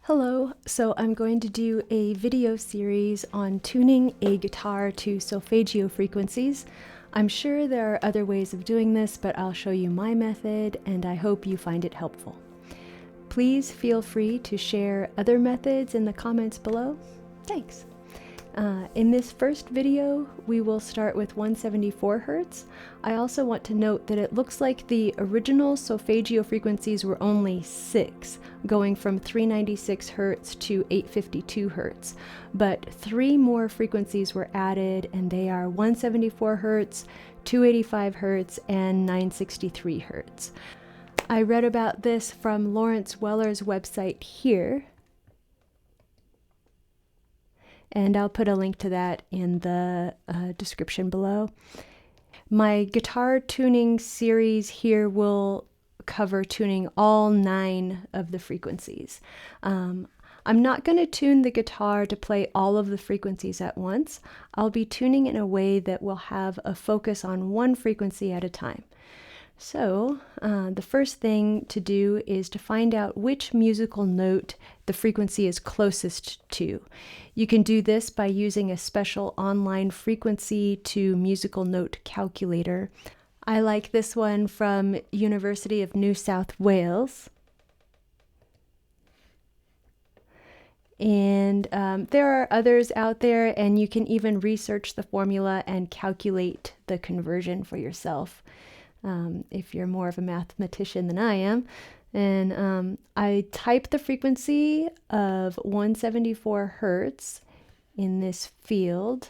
Hello, so I'm going to do a video series on tuning a guitar to solfeggio frequencies. I'm sure there are other ways of doing this, but I'll show you my method and I hope you find it helpful. Please feel free to share other methods in the comments below. Thanks. In this first video, we will start with 174 Hz. I also want to note that it looks like the original solfeggio frequencies were only 6, going from 396 Hz to 852 Hz. But 3 more frequencies were added, and they are 174 Hz, 285 Hz, and 963 Hz. I read about this from Lawrence Weller's website here, and I'll put a link to that in the description below. My guitar tuning series here will cover tuning all 9 of the frequencies. I'm not going to tune the guitar to play all of the frequencies at once. I'll be tuning in a way that will have a focus on one frequency at a time. So the first thing to do is to find out which musical note the frequency is closest to. You can do this by using a special online frequency to musical note calculator. I like this one from University of New South Wales. And there are others out there, and you can even research the formula and calculate the conversion for yourself. If you're more of a mathematician than I am. And I type the frequency of 174 Hertz in this field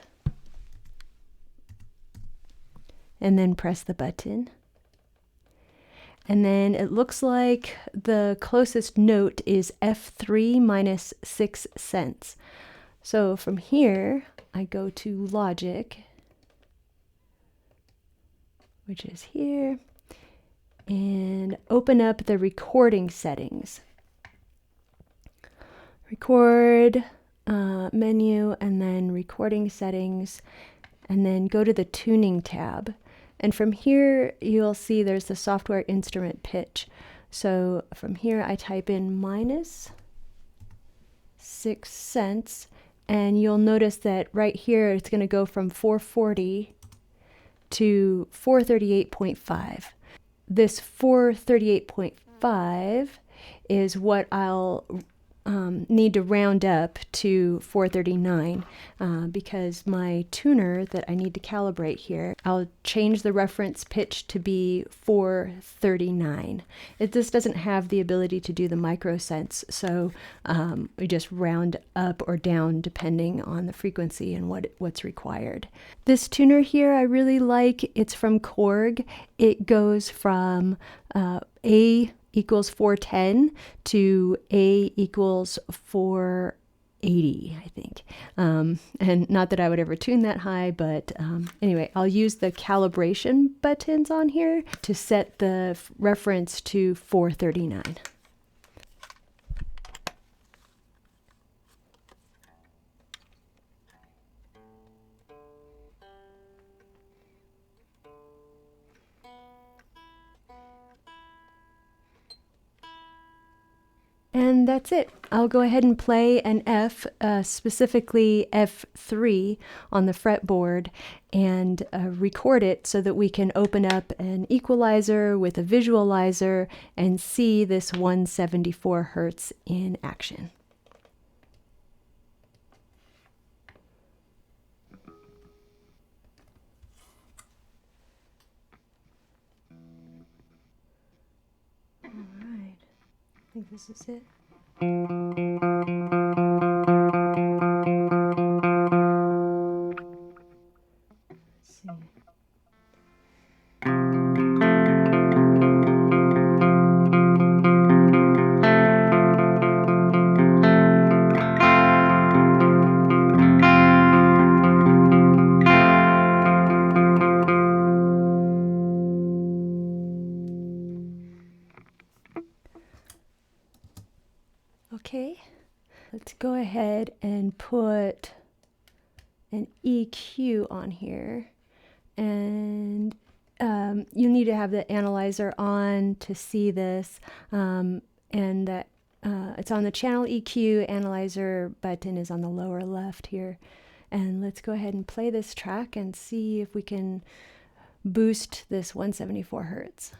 and then press the button. And then it looks like the closest note is F3 minus 6 cents. So from here, I go to Logic, which is here, and open up the recording settings. Record menu, and then recording settings, and then go to the tuning tab. And from here, you'll see there's the software instrument pitch. So from here, I type in minus 6 cents, and you'll notice that right here, it's going to go from 440 to 438.5. This 438.5 is what I'll need to round up to 439 because my tuner that I need to calibrate here, I'll change the reference pitch to be 439. This doesn't have the ability to do the microsense, so we just round up or down depending on the frequency and what's required. This tuner here I really like. It's from Korg. It goes from A equals 410 to A equals 480, I think. And not that I would ever tune that high, but anyway, I'll use the calibration buttons on here to set the reference to 439. And that's it. I'll go ahead and play an F, specifically F3 on the fretboard, and record it so that we can open up an equalizer with a visualizer and see this 174 Hertz in action. All right. I think this is it. Let's see. Okay, let's go ahead and put an EQ on here, and you need to have the analyzer on to see this, and that it's on the channel EQ. Analyzer button is on the lower left here. And let's go ahead and play this track and see if we can boost this 174 hertz.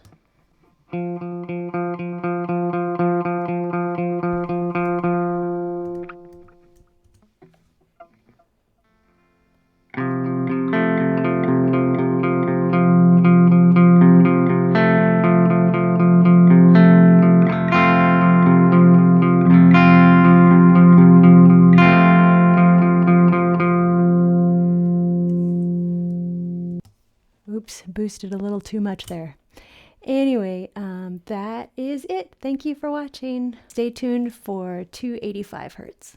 Oops, boosted a little too much there. Anyway, that is it. Thank you for watching. Stay tuned for 285 hertz.